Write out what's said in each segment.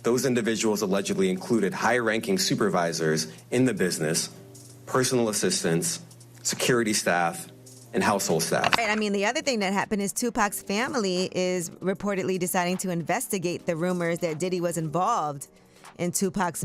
those individuals allegedly included high-ranking supervisors in the business, personal assistants, security staff, and household staff. I mean, the other thing that happened is Tupac's family is reportedly deciding to investigate the rumors that Diddy was involved in Tupac's.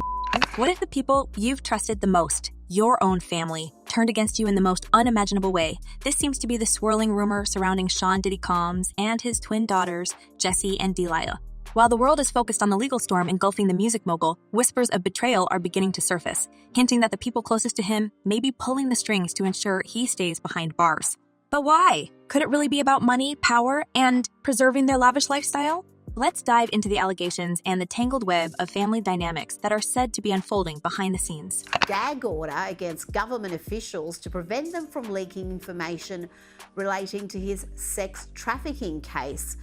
What if the people you've trusted the most, your own family, turned against you in the most unimaginable way? This seems to be the swirling rumor surrounding Sean Diddy Combs and his twin daughters, Jessie and D'Lila. While the world is focused on the legal storm engulfing the music mogul, whispers of betrayal are beginning to surface, hinting that the people closest to him may be pulling the strings to ensure he stays behind bars. But why? Could it really be about money, power, and preserving their lavish lifestyle? Let's dive into the allegations and the tangled web of family dynamics that are said to be unfolding behind the scenes. Gag order against government officials to prevent them from leaking information relating to his sex trafficking case.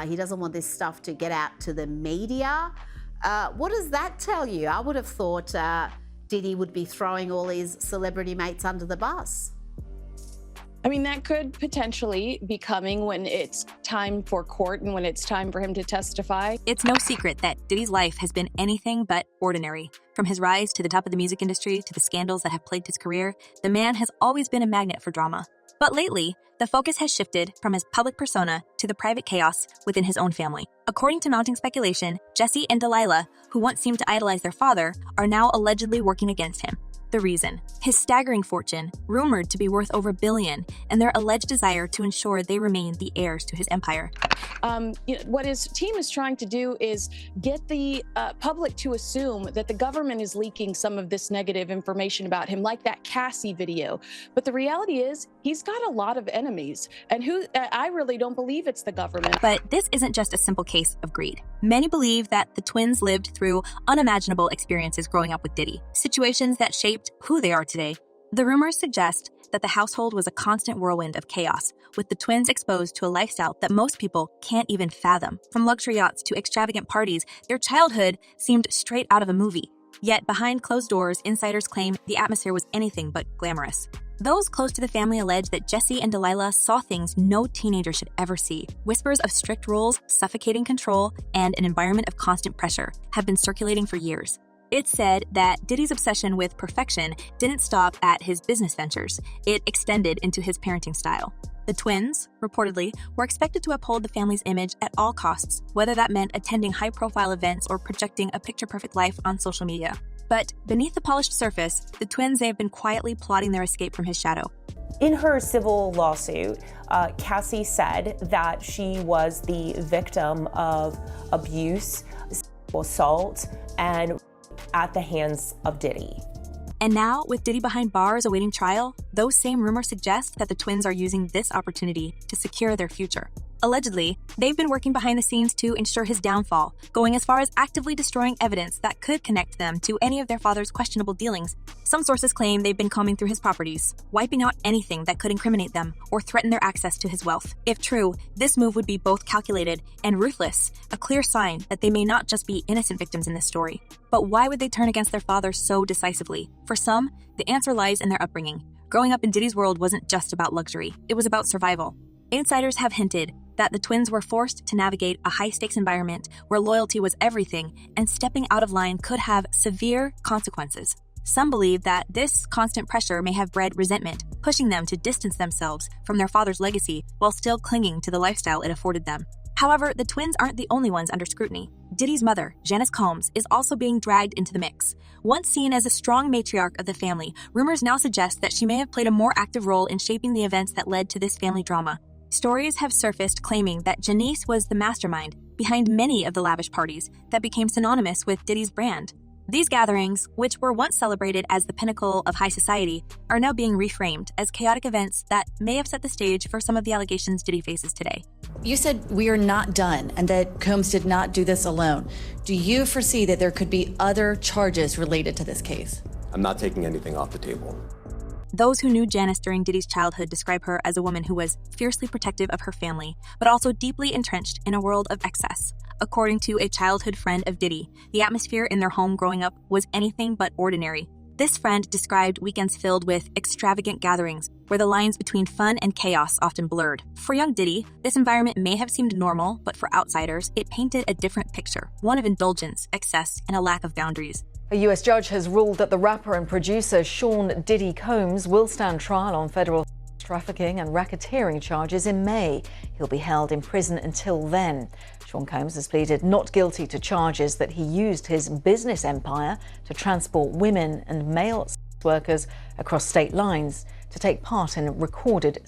He doesn't want this stuff to get out to the media. What does that tell you? I would have thought Diddy would be throwing all his celebrity mates under the bus. I mean, that could potentially be coming when it's time for court and when it's time for him to testify. It's no secret that Diddy's life has been anything but ordinary. From his rise to the top of the music industry to the scandals that have plagued his career, the man has always been a magnet for drama. But lately, the focus has shifted from his public persona to the private chaos within his own family. According to mounting speculation, Jessie and D'Lila, who once seemed to idolize their father, are now allegedly working against him. The reason: his staggering fortune, rumored to be worth over $1 billion, and their alleged desire to ensure they remain the heirs to his empire. What his team is trying to do is get the public to assume that the government is leaking some of this negative information about him, like that Cassie video. But the reality is, he's got a lot of enemies, and I really don't believe it's the government. But this isn't just a simple case of greed. Many believe that the twins lived through unimaginable experiences growing up with Diddy, situations that shaped who they are today. The rumors suggest that the household was a constant whirlwind of chaos, with the twins exposed to a lifestyle that most people can't even fathom. From luxury yachts to extravagant parties, their childhood seemed straight out of a movie. Yet behind closed doors, insiders claim the atmosphere was anything but glamorous. Those close to the family allege that Jessie and D'Lila saw things no teenager should ever see. Whispers of strict rules, suffocating control, and an environment of constant pressure have been circulating for years. It's said that Diddy's obsession with perfection didn't stop at his business ventures. It extended into his parenting style. The twins, reportedly, were expected to uphold the family's image at all costs, whether that meant attending high-profile events or projecting a picture-perfect life on social media. But beneath the polished surface, the twins may have been quietly plotting their escape from his shadow. In her civil lawsuit, Cassie said that she was the victim of abuse, assault, and at the hands of Diddy. And now, with Diddy behind bars awaiting trial, those same rumors suggest that the twins are using this opportunity to secure their future. Allegedly, they've been working behind the scenes to ensure his downfall, going as far as actively destroying evidence that could connect them to any of their father's questionable dealings. Some sources claim they've been combing through his properties, wiping out anything that could incriminate them or threaten their access to his wealth. If true, this move would be both calculated and ruthless, a clear sign that they may not just be innocent victims in this story. But why would they turn against their father so decisively? For some, the answer lies in their upbringing. Growing up in Diddy's world wasn't just about luxury, it was about survival. Insiders have hinted that the twins were forced to navigate a high-stakes environment where loyalty was everything, and stepping out of line could have severe consequences. Some believe that this constant pressure may have bred resentment, pushing them to distance themselves from their father's legacy while still clinging to the lifestyle it afforded them. However, the twins aren't the only ones under scrutiny. Diddy's mother, Janice Combs, is also being dragged into the mix. Once seen as a strong matriarch of the family, rumors now suggest that she may have played a more active role in shaping the events that led to this family drama. Stories have surfaced claiming that Janice was the mastermind behind many of the lavish parties that became synonymous with Diddy's brand. These gatherings, which were once celebrated as the pinnacle of high society, are now being reframed as chaotic events that may have set the stage for some of the allegations Diddy faces today. You said we are not done and that Combs did not do this alone. Do you foresee that there could be other charges related to this case? I'm not taking anything off the table. Those who knew Janice during Diddy's childhood describe her as a woman who was fiercely protective of her family, but also deeply entrenched in a world of excess. According to a childhood friend of Diddy, the atmosphere in their home growing up was anything but ordinary. This friend described weekends filled with extravagant gatherings where the lines between fun and chaos often blurred. For young Diddy, this environment may have seemed normal, but for outsiders, it painted a different picture, one of indulgence, excess, and a lack of boundaries. A U.S. judge has ruled that the rapper and producer Sean Diddy Combs will stand trial on federal trafficking and racketeering charges in May. He'll be held in prison until then. Sean Combs has pleaded not guilty to charges that he used his business empire to transport women and male workers across state lines to take part in recorded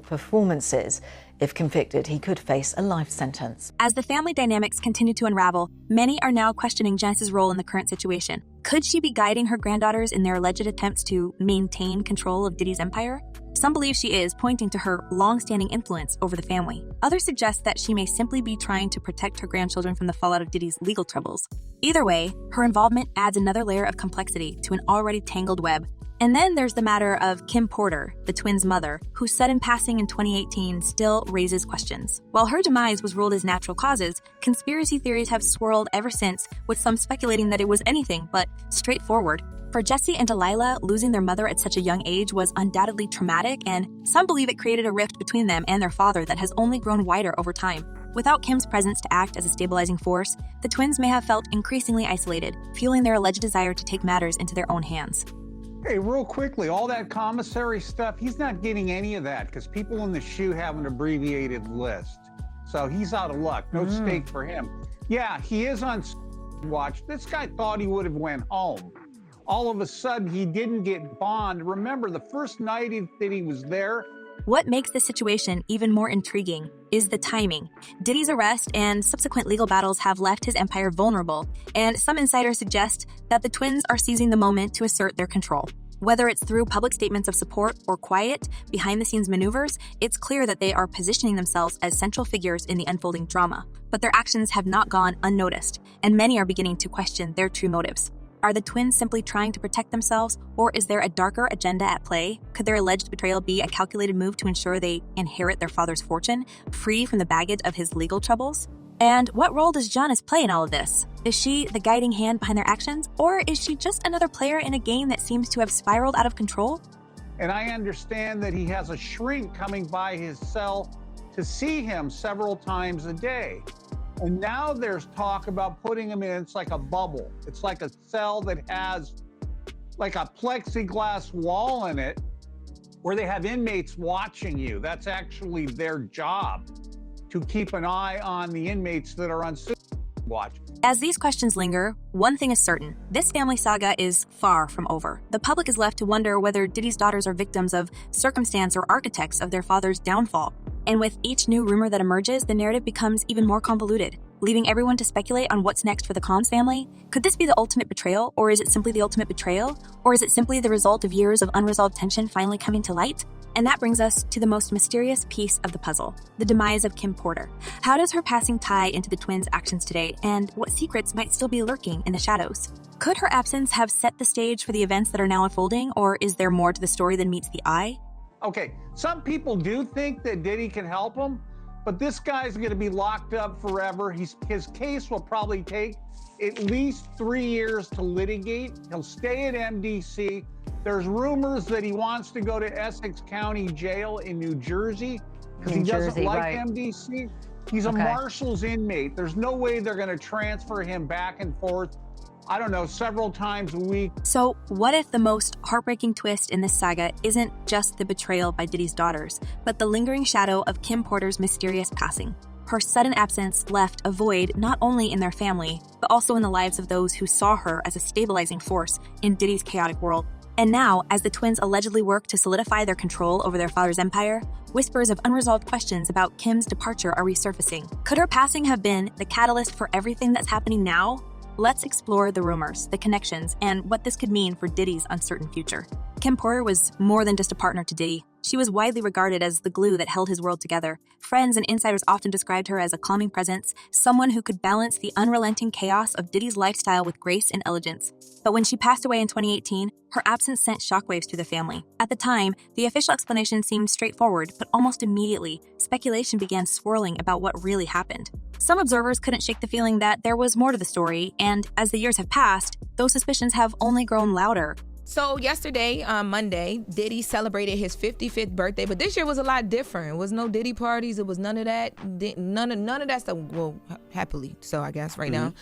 performances. If convicted, he could face a life sentence. As the family dynamics continue to unravel, many are now questioning Janice's role in the current situation. Could she be guiding her granddaughters in their alleged attempts to maintain control of Diddy's empire? Some believe she is, pointing to her long-standing influence over the family. Others suggest that she may simply be trying to protect her grandchildren from the fallout of Diddy's legal troubles. Either way, her involvement adds another layer of complexity to an already tangled web. And then there's the matter of Kim Porter, the twins' mother, whose sudden passing in 2018 still raises questions. While her demise was ruled as natural causes, conspiracy theories have swirled ever since, with some speculating that it was anything but straightforward. For Jessie and D'Lila, losing their mother at such a young age was undoubtedly traumatic, and some believe it created a rift between them and their father that has only grown wider over time. Without Kim's presence to act as a stabilizing force, the twins may have felt increasingly isolated, fueling their alleged desire to take matters into their own hands. Hey, real quickly, all that commissary stuff, he's not getting any of that because people in the shoe have an abbreviated list. So he's out of luck. No stake for him. Yeah, he is on watch. This guy thought he would have went home. All of a sudden, he didn't get bond. Remember, the first night that he was there. What makes this situation even more intriguing is the timing. Diddy's arrest and subsequent legal battles have left his empire vulnerable, and some insiders suggest that the twins are seizing the moment to assert their control. Whether it's through public statements of support or quiet, behind-the-scenes maneuvers, it's clear that they are positioning themselves as central figures in the unfolding drama. But their actions have not gone unnoticed, and many are beginning to question their true motives. Are the twins simply trying to protect themselves, or is there a darker agenda at play? Could their alleged betrayal be a calculated move to ensure they inherit their father's fortune, free from the baggage of his legal troubles? And what role does Janice play in all of this? Is she the guiding hand behind their actions, or is she just another player in a game that seems to have spiraled out of control? And I understand that he has a shrink coming by his cell to see him several times a day. And now there's talk about putting him in, it's like a bubble. It's like a cell that has like a plexiglass wall in it where they have inmates watching you. That's actually their job, to keep an eye on the inmates that are on watch. As these questions linger, one thing is certain. This family saga is far from over. The public is left to wonder whether Diddy's daughters are victims of circumstance or architects of their father's downfall. And with each new rumor that emerges, the narrative becomes even more convoluted, leaving everyone to speculate on what's next for the Combs family. Could this be the ultimate betrayal, or is it simply the ultimate betrayal? Or is it simply the result of years of unresolved tension finally coming to light? And that brings us to the most mysterious piece of the puzzle, the demise of Kim Porter. How does her passing tie into the twins' actions today, and what secrets might still be lurking in the shadows? Could her absence have set the stage for the events that are now unfolding, or is there more to the story than meets the eye? Okay, some people do think that Diddy can help him, but this guy's going to be locked up forever. His case will probably take at least 3 years to litigate. He'll stay at MDC. There's rumors that he wants to go to Essex County Jail in New Jersey because he doesn't like MDC. He's a Marshals inmate. There's no way they're going to transfer him back and forth, I don't know, several times a week. So what if the most heartbreaking twist in this saga isn't just the betrayal by Diddy's daughters, but the lingering shadow of Kim Porter's mysterious passing? Her sudden absence left a void not only in their family, but also in the lives of those who saw her as a stabilizing force in Diddy's chaotic world. And now, as the twins allegedly work to solidify their control over their father's empire, whispers of unresolved questions about Kim's departure are resurfacing. Could her passing have been the catalyst for everything that's happening now? Let's explore the rumors, the connections, and what this could mean for Diddy's uncertain future. Kim Porter was more than just a partner to Diddy. She was widely regarded as the glue that held his world together. Friends and insiders often described her as a calming presence, someone who could balance the unrelenting chaos of Diddy's lifestyle with grace and elegance. But when she passed away in 2018, her absence sent shockwaves through the family. At the time, the official explanation seemed straightforward, but almost immediately, speculation began swirling about what really happened. Some observers couldn't shake the feeling that there was more to the story, and as the years have passed, those suspicions have only grown louder. So yesterday, Monday, Diddy celebrated his 55th birthday, but this year was a lot different. It was no Diddy parties. It was none of that. None of that stuff. Well, happily so, I guess, right now.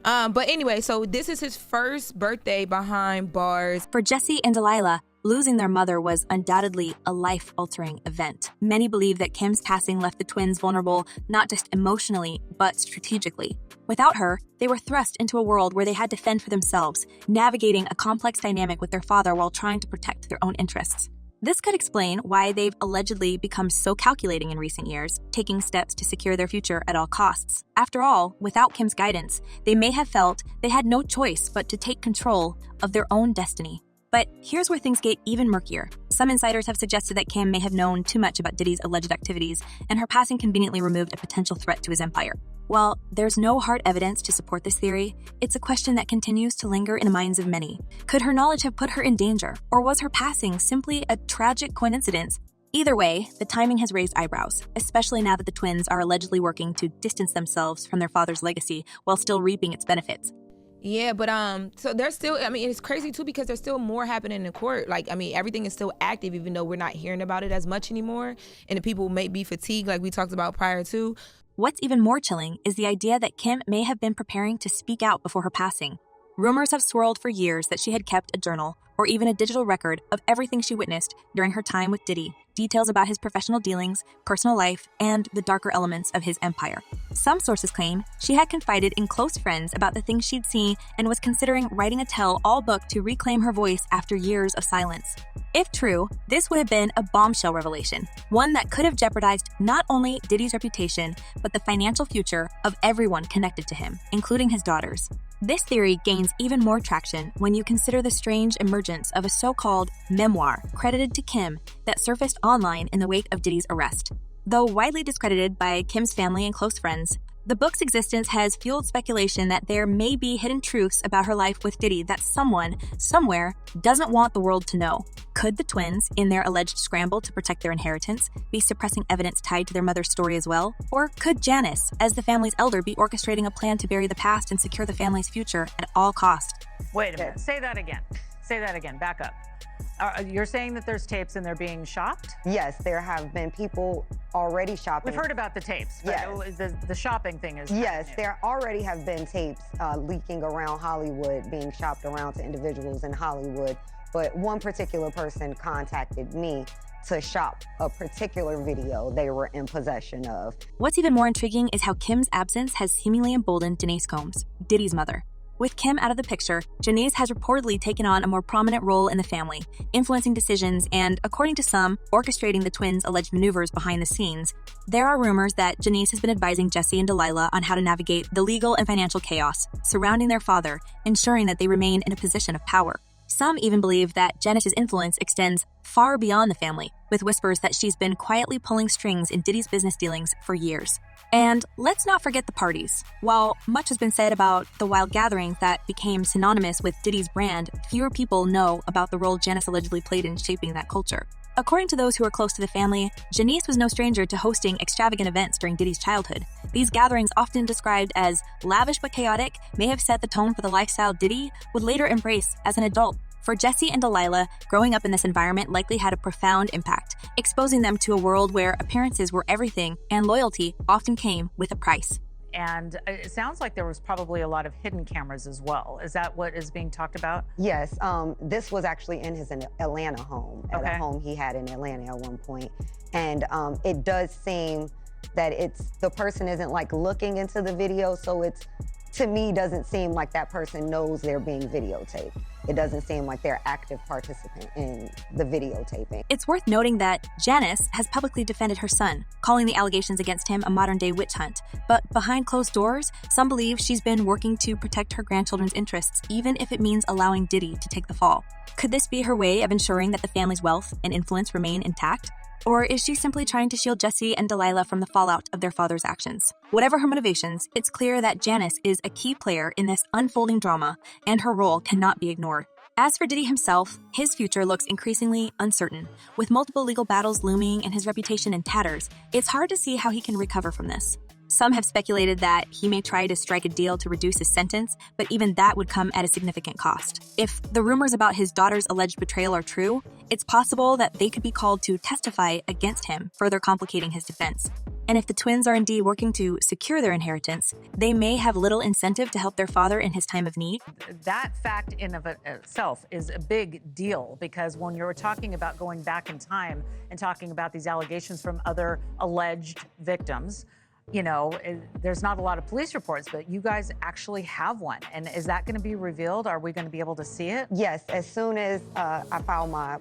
But anyway, so this is his first birthday behind bars. For Jessie and D'Lila, losing their mother was undoubtedly a life-altering event. Many believe that Kim's passing left the twins vulnerable, not just emotionally, but strategically. Without her, they were thrust into a world where they had to fend for themselves, navigating a complex dynamic with their father while trying to protect their own interests. This could explain why they've allegedly become so calculating in recent years, taking steps to secure their future at all costs. After all, without Kim's guidance, they may have felt they had no choice but to take control of their own destiny. But here's where things get even murkier. Some insiders have suggested that Kim may have known too much about Diddy's alleged activities, and her passing conveniently removed a potential threat to his empire. While there's no hard evidence to support this theory, it's a question that continues to linger in the minds of many. Could her knowledge have put her in danger, or was her passing simply a tragic coincidence? Either way, the timing has raised eyebrows, especially now that the twins are allegedly working to distance themselves from their father's legacy while still reaping its benefits. Yeah, but so there's still, it's crazy too because there's still more happening in court. Everything is still active even though we're not hearing about it as much anymore. And the people may be fatigued like we talked about prior to. What's even more chilling is the idea that Kim may have been preparing to speak out before her passing. Rumors have swirled for years that she had kept a journal or even a digital record of everything she witnessed during her time with Diddy, details about his professional dealings, personal life, and the darker elements of his empire. Some sources claim she had confided in close friends about the things she'd seen and was considering writing a tell-all book to reclaim her voice after years of silence. If true, this would have been a bombshell revelation, one that could have jeopardized not only Diddy's reputation, but the financial future of everyone connected to him, including his daughters. This theory gains even more traction when you consider the strange emergence of a so-called memoir credited to Kim that surfaced online in the wake of Diddy's arrest. Though widely discredited by Kim's family and close friends, the book's existence has fueled speculation that there may be hidden truths about her life with Diddy that someone, somewhere, doesn't want the world to know. Could the twins, in their alleged scramble to protect their inheritance, be suppressing evidence tied to their mother's story as well? Or could Janice, as the family's elder, be orchestrating a plan to bury the past and secure the family's future at all costs? Wait a minute. Say that again. Say that again. Back up. You're saying that there's tapes and they're being shopped? Yes, there have been people already shopping. We've heard about the tapes, but yes. The shopping thing is yes, there already have been tapes leaking around Hollywood, being shopped around to individuals in Hollywood. But one particular person contacted me to shop a particular video they were in possession of. What's even more intriguing is how Kim's absence has seemingly emboldened Janice Combs, Diddy's mother. With Kim out of the picture, Janice has reportedly taken on a more prominent role in the family, influencing decisions and, according to some, orchestrating the twins' alleged maneuvers behind the scenes. There are rumors that Janice has been advising Jessie and D'Lila on how to navigate the legal and financial chaos surrounding their father, ensuring that they remain in a position of power. Some even believe that Janice's influence extends far beyond the family, with whispers that she's been quietly pulling strings in Diddy's business dealings for years. And let's not forget the parties. While much has been said about the wild gatherings that became synonymous with Diddy's brand, fewer people know about the role Janice allegedly played in shaping that culture. According to those who are close to the family, Janice was no stranger to hosting extravagant events during Diddy's childhood. These gatherings, often described as lavish but chaotic, may have set the tone for the lifestyle Diddy would later embrace as an adult. For Jessie and D'Lila, growing up in this environment likely had a profound impact, exposing them to a world where appearances were everything and loyalty often came with a price. And it sounds like there was probably a lot of hidden cameras as well. Is that what is being talked about? Yes, this was actually in his Atlanta home, at a home he had in Atlanta at one point. And it does seem that the person isn't like looking into the video, so it's, to me, doesn't seem like that person knows they're being videotaped. It doesn't seem like they're active participant in the videotaping. It's worth noting that Janice has publicly defended her son, calling the allegations against him a modern-day witch hunt. But behind closed doors, some believe she's been working to protect her grandchildren's interests, even if it means allowing Diddy to take the fall. Could this be her way of ensuring that the family's wealth and influence remain intact? Or is she simply trying to shield Jessie and D'Lila from the fallout of their father's actions? Whatever her motivations, it's clear that Janice is a key player in this unfolding drama, and her role cannot be ignored. As for Diddy himself, his future looks increasingly uncertain. With multiple legal battles looming and his reputation in tatters, it's hard to see how he can recover from this. Some have speculated that he may try to strike a deal to reduce his sentence, but even that would come at a significant cost. If the rumors about his daughter's alleged betrayal are true, it's possible that they could be called to testify against him, further complicating his defense. And if the twins are indeed working to secure their inheritance, they may have little incentive to help their father in his time of need. That fact in of itself is a big deal, because when you're talking about going back in time and talking about these allegations from other alleged victims, you know, there's not a lot of police reports, but you guys actually have one. And is that going to be revealed? Are we going to be able to see it? Yes, as soon as I file my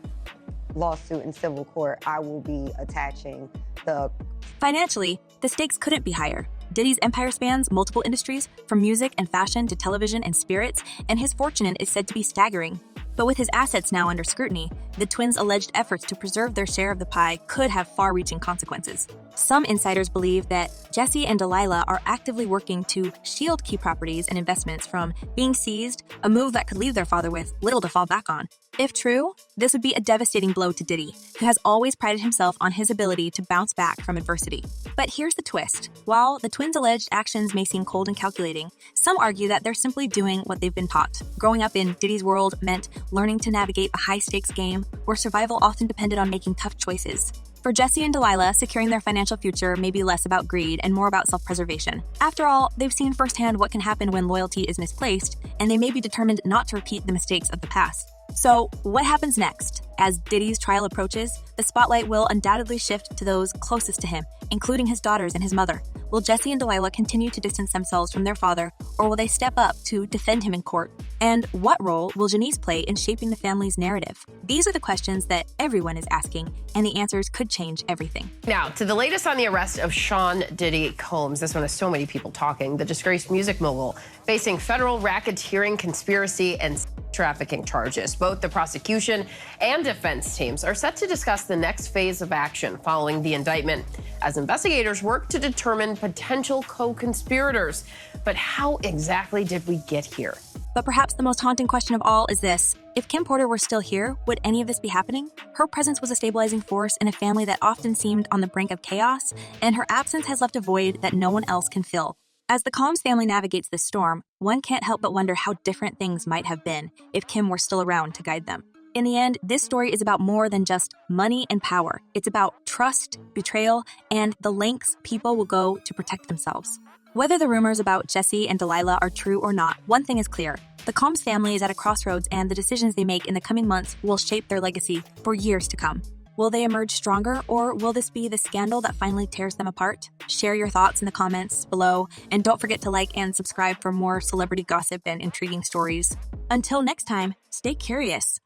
lawsuit in civil court, I will be attaching the... Financially, the stakes couldn't be higher. Diddy's empire spans multiple industries, from music and fashion to television and spirits, and his fortune is said to be staggering. But with his assets now under scrutiny, the twins' alleged efforts to preserve their share of the pie could have far-reaching consequences. Some insiders believe that Jessie and D'Lila are actively working to shield key properties and investments from being seized, a move that could leave their father with little to fall back on. If true, this would be a devastating blow to Diddy, who has always prided himself on his ability to bounce back from adversity. But here's the twist. While the twins' alleged actions may seem cold and calculating, some argue that they're simply doing what they've been taught. Growing up in Diddy's world meant learning to navigate a high-stakes game where survival often depended on making tough choices. For Jessie and D'Lila, securing their financial future may be less about greed and more about self-preservation. After all, they've seen firsthand what can happen when loyalty is misplaced, and they may be determined not to repeat the mistakes of the past. So, what happens next? As Diddy's trial approaches, the spotlight will undoubtedly shift to those closest to him, including his daughters and his mother. Will Jessie and D'Lila continue to distance themselves from their father, or will they step up to defend him in court? And what role will Janice play in shaping the family's narrative? These are the questions that everyone is asking, and the answers could change everything. Now, to the latest on the arrest of Sean Diddy Combs. This one has so many people talking. The disgraced music mogul facing federal racketeering, conspiracy, and trafficking charges. Both the prosecution and defense teams are set to discuss the next phase of action following the indictment as investigators work to determine potential co-conspirators. But how exactly did we get here? But perhaps the most haunting question of all is this. If Kim Porter were still here, would any of this be happening? Her presence was a stabilizing force in a family that often seemed on the brink of chaos, and her absence has left a void that no one else can fill. As the Combs family navigates this storm, one can't help but wonder how different things might have been if Kim were still around to guide them. In the end, this story is about more than just money and power. It's about trust, betrayal, and the lengths people will go to protect themselves. Whether the rumors about Jessie and D'Lila are true or not, one thing is clear. The Combs family is at a crossroads, and the decisions they make in the coming months will shape their legacy for years to come. Will they emerge stronger, or will this be the scandal that finally tears them apart? Share your thoughts in the comments below, and don't forget to like and subscribe for more celebrity gossip and intriguing stories. Until next time, stay curious.